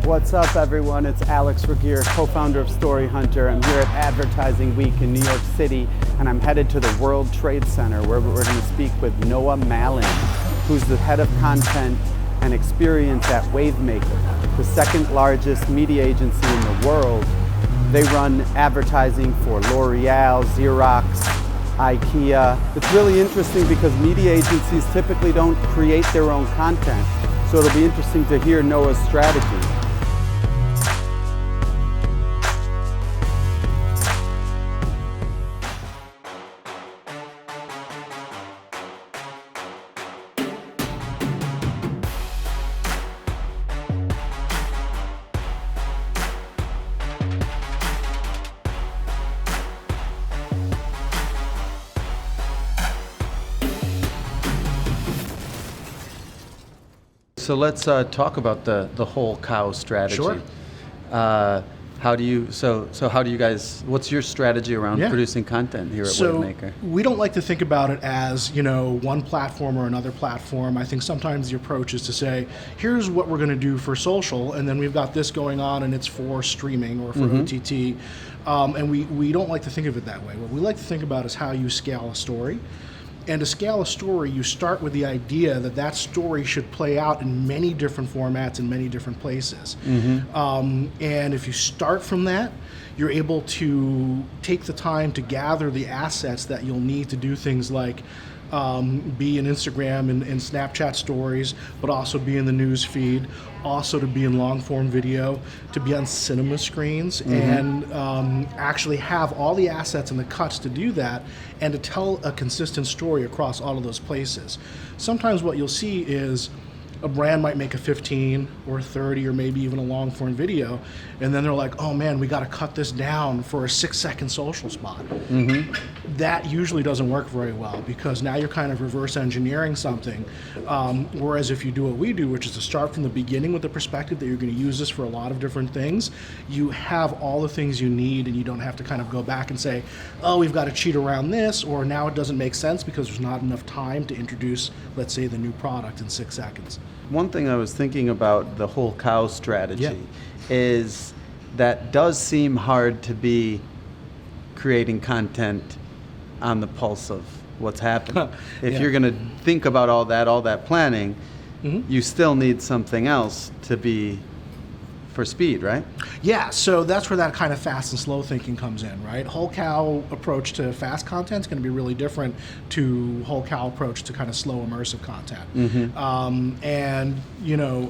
What's up, everyone? It's Alex Ragir, co-founder of Storyhunter. I'm here at Advertising Week in New York City, and I'm headed to the World Trade Center, where we're going to speak with Mallin, who's the head of content and experience at Wavemaker, the second largest media agency in the world. They run advertising for L'Oreal, Xerox, IKEA. It's really interesting because media agencies typically don't create their own content. So it'll be interesting to hear Noah's strategy. So let's talk about the whole cow strategy. Sure. How do you guys, what's your strategy around producing content here at Wavemaker? We don't like to think about it as, one platform or another platform. I think sometimes the approach is to say, here's what we're going to do for social, and then we've got this going on and it's for streaming or for OTT. And we don't like to think of it that way. What we like to think about is how you scale a story. And to scale a story, you start with the idea that that story should play out in many different formats in many different places. And if you start from that, you're able to take the time to gather the assets that you'll need to do things like be in Instagram and Snapchat stories, but also be in the news feed, also to be in long form video, to be on cinema screens, and actually have all the assets and the cuts to do that and to tell a consistent story across all of those places. Sometimes what you'll see is a brand might make a 15 or 30 or maybe even a long form video, and then they're like, oh man, we got to cut this down for a 6-second social spot. That usually doesn't work very well because now you're kind of reverse engineering something. Whereas if you do what we do, which is to start from the beginning with the perspective that you're going to use this for a lot of different things, you have all the things you need and you don't have to kind of go back and say, oh, we've got to cheat around this, or now it doesn't make sense because there's not enough time to introduce, let's say, the new product in 6 seconds. One thing I was thinking about the whole cow strategy is that does seem hard to be creating content on the pulse of what's happening. If you're going to think about all that planning, you still need something else to be for speed, right? Yeah, so that's where that kind of fast and slow thinking comes in, right? Whole cow approach to fast content is going to be really different to whole cow approach to kind of slow immersive content. And,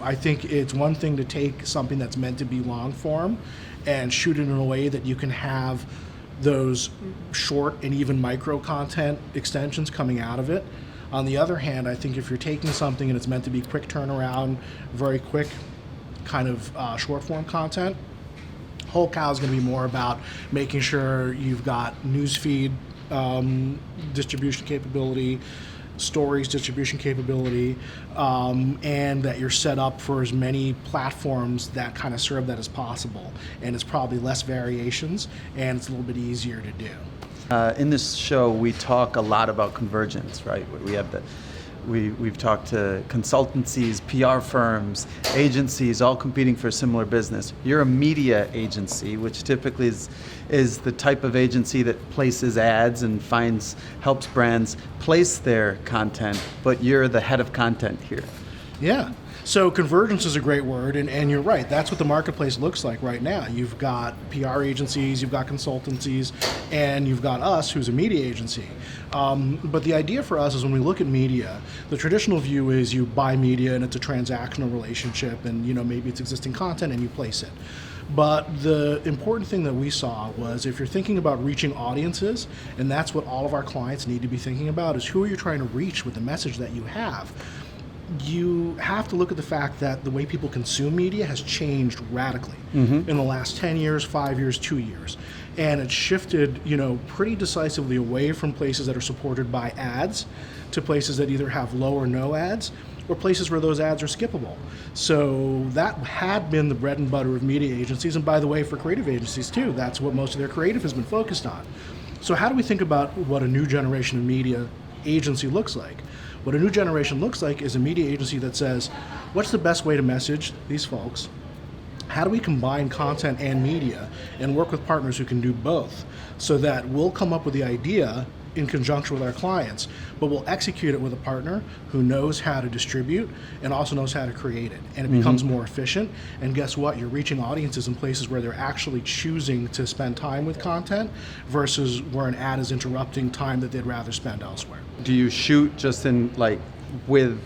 I think it's one thing to take something that's meant to be long form and shoot it in a way that you can have those short and even micro content extensions coming out of it. On the other hand, I think if you're taking something and it's meant to be quick turnaround, very quick kind of short form content, whole cow is going to be more about making sure you've got newsfeed distribution capability, stories distribution capability, and that you're set up for as many platforms that kind of serve that as possible. And it's probably less variations and it's a little bit easier to do. In this show, we talk a lot about convergence, right? We've talked to consultancies, PR firms, agencies, all competing for a similar business. You're a media agency, which typically is the type of agency that places ads and helps brands place their content, but you're the head of content here. Yeah. So convergence is a great word, and you're right. That's what the marketplace looks like right now. You've got PR agencies, you've got consultancies, and you've got us, who's a media agency. But the idea for us is when we look at media, the traditional view is you buy media and it's a transactional relationship, and maybe it's existing content and you place it. But the important thing that we saw was if you're thinking about reaching audiences, and that's what all of our clients need to be thinking about, is who are you trying to reach with the message that you have. You have to look at the fact that the way people consume media has changed radically in the last 10 years, 5 years, 2 years. And it's shifted, pretty decisively away from places that are supported by ads to places that either have low or no ads, or places where those ads are skippable. So that had been the bread and butter of media agencies, and by the way, for creative agencies too. That's what most of their creative has been focused on. So how do we think about what a new generation of media agency looks like? What a new generation looks like is a media agency that says, what's the best way to message these folks? how do we combine content and media and work with partners who can do both, so that we'll come up with the idea in conjunction with our clients, but we'll execute it with a partner who knows how to distribute and also knows how to create it. And it becomes more efficient. And guess what? You're reaching audiences in places where they're actually choosing to spend time with content versus where an ad is interrupting time that they'd rather spend elsewhere. Do you shoot just in like with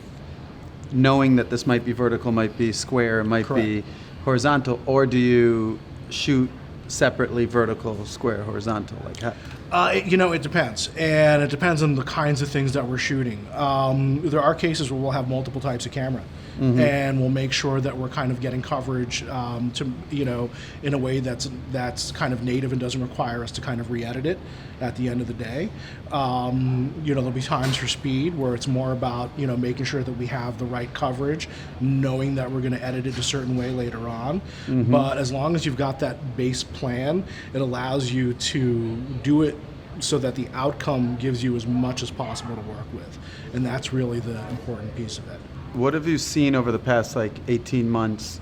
knowing that this might be vertical, might be square, might be horizontal, or do you shoot separately vertical, square, horizontal? Like how? It depends, and it depends on the kinds of things that we're shooting. There are cases where we'll have multiple types of camera, and we'll make sure that we're kind of getting coverage in a way that's kind of native and doesn't require us to kind of re-edit it at the end of the day. There'll be times for speed where it's more about making sure that we have the right coverage, knowing that we're going to edit it a certain way later on. But as long as you've got that base plan, it allows you to do it so that the outcome gives you as much as possible to work with. And that's really the important piece of it. What have you seen over the past 18 months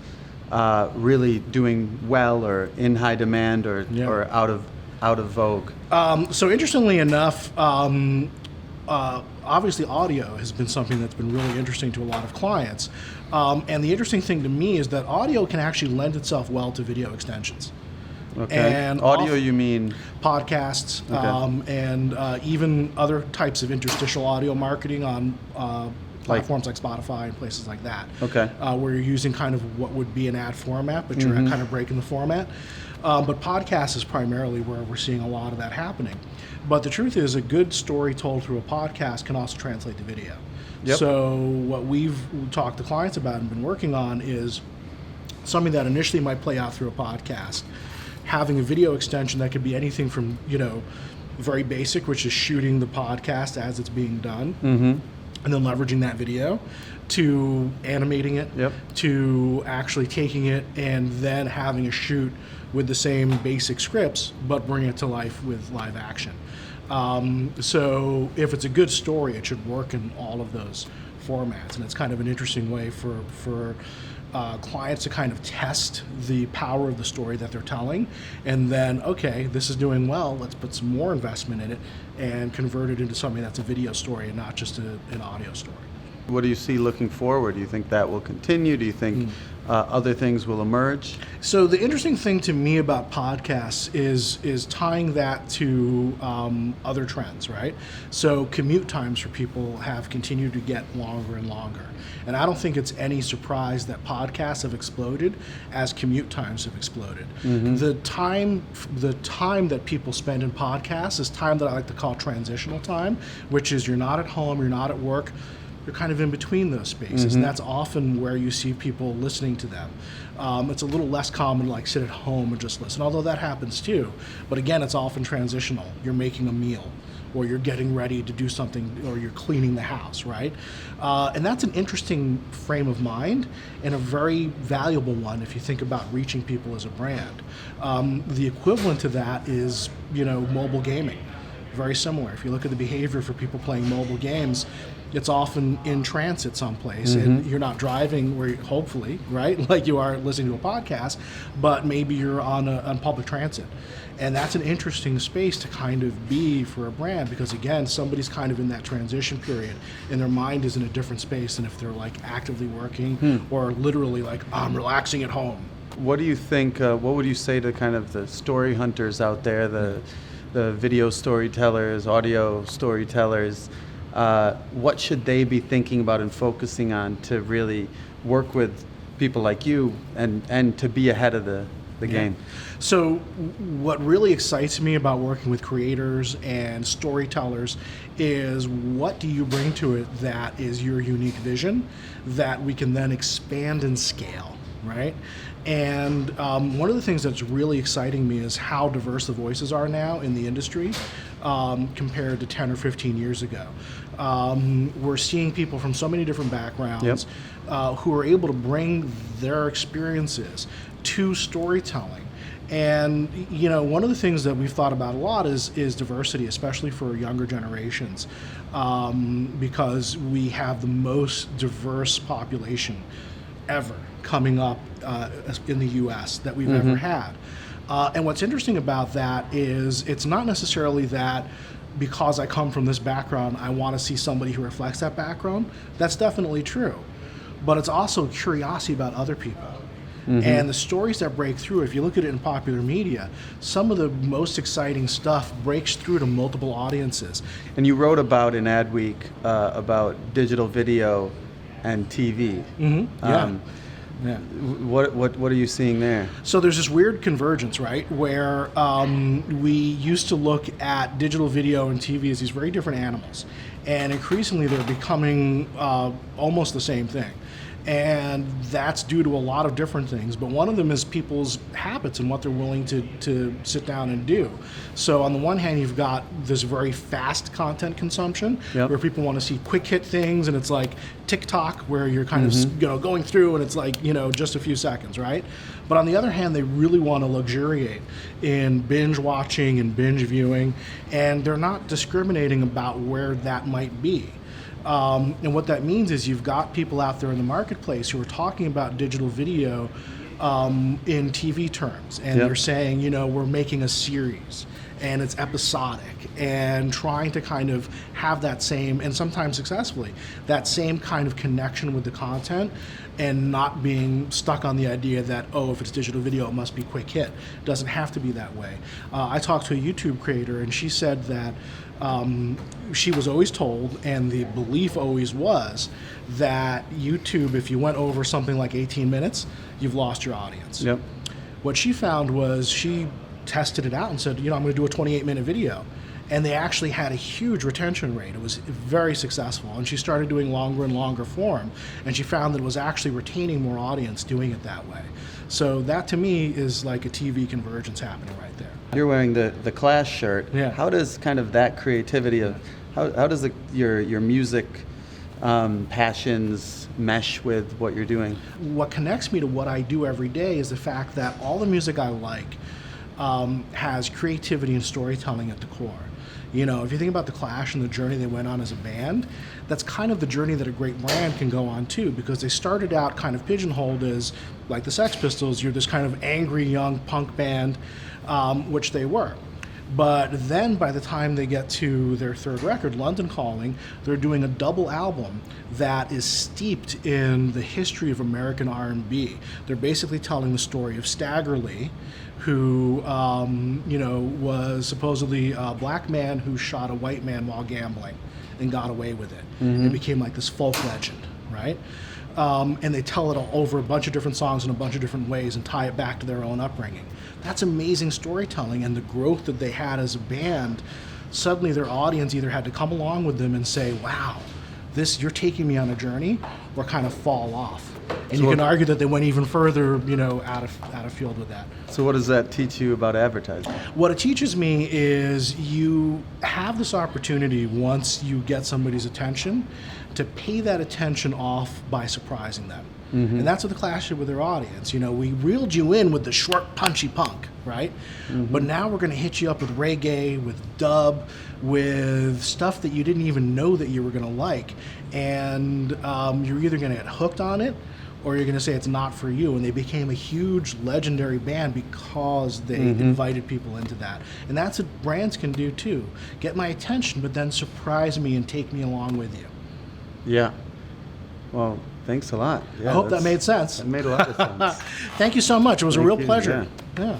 really doing well or in high demand or out of vogue? So interestingly enough, obviously audio has been something that's been really interesting to a lot of clients. And the interesting thing to me is that audio can actually lend itself well to video extensions. Okay. And audio, you mean? Podcasts, and even other types of interstitial audio marketing on platforms like Spotify and places like that. Okay. Where you're using kind of what would be an ad format, but you're kind of breaking the format. But podcast is primarily where we're seeing a lot of that happening. But the truth is, a good story told through a podcast can also translate to video. Yep. So what we've talked to clients about and been working on is something that initially might play out through a podcast, having a video extension that could be anything from, very basic, which is shooting the podcast as it's being done, and then leveraging that video, to animating it, to actually taking it and then having a shoot with the same basic scripts, but bring it to life with live action. So if it's a good story, it should work in all of those formats. And it's kind of an interesting way for clients to kind of test the power of the story that they're telling, and then, okay, this is doing well, let's put some more investment in it and convert it into something that's a video story and not just an audio story. What do you see looking forward? Do you think that will continue? Do you think other things will emerge? So the interesting thing to me about podcasts is tying that to other trends, right? So commute times for people have continued to get longer and longer. And I don't think it's any surprise that podcasts have exploded as commute times have exploded. The time that people spend in podcasts is time that I like to call transitional time, which is you're not at home, you're not at work, you're kind of in between those spaces, and that's often where you see people listening to them. It's a little less common to like sit at home and just listen, although that happens too. But again, it's often transitional. You're making a meal, or you're getting ready to do something, or you're cleaning the house, right? And that's an interesting frame of mind and a very valuable one if you think about reaching people as a brand. The equivalent to that is, mobile gaming. Very similar. If you look at the behavior for people playing mobile games, it's often in transit someplace, and you're not driving, where hopefully, right, like you are listening to a podcast, but maybe you're on public transit. And that's an interesting space to kind of be for a brand, because again, somebody's kind of in that transition period and their mind is in a different space than if they're like actively working or literally like, I'm relaxing at home. What do you think, what would you say to kind of the story hunters out there, the video storytellers, audio storytellers? What should they be thinking about and focusing on to really work with people like you and to be ahead of the game? So what really excites me about working with creators and storytellers is, what do you bring to it that is your unique vision that we can then expand and scale, right? And one of the things that's really exciting me is how diverse the voices are now in the industry compared to 10 or 15 years ago. We're seeing people from so many different backgrounds who are able to bring their experiences to storytelling. And one of the things that we've thought about a lot is diversity, especially for younger generations, because we have the most diverse population ever coming up in the US that we've ever had. And what's interesting about that is it's not necessarily that because I come from this background, I want to see somebody who reflects that background. That's definitely true. But it's also curiosity about other people. And the stories that break through, if you look at it in popular media, some of the most exciting stuff breaks through to multiple audiences. And you wrote about in Adweek about digital video and TV. Yeah. What are you seeing there? So there's this weird convergence, right, where we used to look at digital video and TV as these very different animals, and increasingly they're becoming almost the same thing. And that's due to a lot of different things, but one of them is people's habits and what they're willing to sit down and do. So on the one hand, you've got this very fast content consumption, where people want to see quick hit things, and it's like TikTok, where you're kind of going through, and it's like just a few seconds, right? But on the other hand, they really want to luxuriate in binge watching and binge viewing, and they're not discriminating about where that might be. And what that means is you've got people out there in the marketplace who are talking about digital video in TV terms, and they're saying, we're making a series and it's episodic, and trying to kind of have that same, and sometimes successfully, that same kind of connection with the content, and not being stuck on the idea that, if it's digital video, it must be quick hit. It doesn't have to be that way. I talked to a YouTube creator, and she said that she was always told, and the belief always was, that YouTube, if you went over something like 18 minutes, you've lost your audience. What she found was she tested it out and said, I'm going to do a 28-minute video. And they actually had a huge retention rate. It was very successful. And she started doing longer and longer form, and she found that it was actually retaining more audience doing it that way. So that to me is like a TV convergence happening right there. You're wearing the Clash shirt. Yeah. How does kind of that creativity of, how does your music passions mesh with what you're doing? What connects me to what I do every day is the fact that all the music I like has creativity and storytelling at the core. If you think about the Clash and the journey they went on as a band, that's kind of the journey that a great brand can go on too, because they started out kind of pigeonholed as, like the Sex Pistols, you're this kind of angry young punk band, which they were. But then by the time they get to their third record, London Calling, they're doing a double album that is steeped in the history of American R&B. They're basically telling the story of Stagger Lee, who was supposedly a black man who shot a white man while gambling and got away with it. It became like this folk legend, right? And they tell it all over a bunch of different songs in a bunch of different ways and tie it back to their own upbringing. That's amazing storytelling, and the growth that they had as a band, suddenly their audience either had to come along with them and say, wow, you're taking me on a journey, or kind of fall off. And you can argue that they went even further, out of field with that. So what does that teach you about advertising? What it teaches me is you have this opportunity, once you get somebody's attention, to pay that attention off by surprising them. And that's what the Clash did with their audience. We reeled you in with the short, punchy punk, right? But now we're going to hit you up with reggae, with dub, with stuff that you didn't even know that you were going to like. And you're either going to get hooked on it, or you're going to say it's not for you. And they became a huge, legendary band because they invited people into that. And that's what brands can do too. Get my attention, but then surprise me and take me along with you. Yeah. Well, thanks a lot. Yeah, I hope that made sense. It made a lot of sense. Thank you so much. It was a real pleasure. Yeah. Yeah.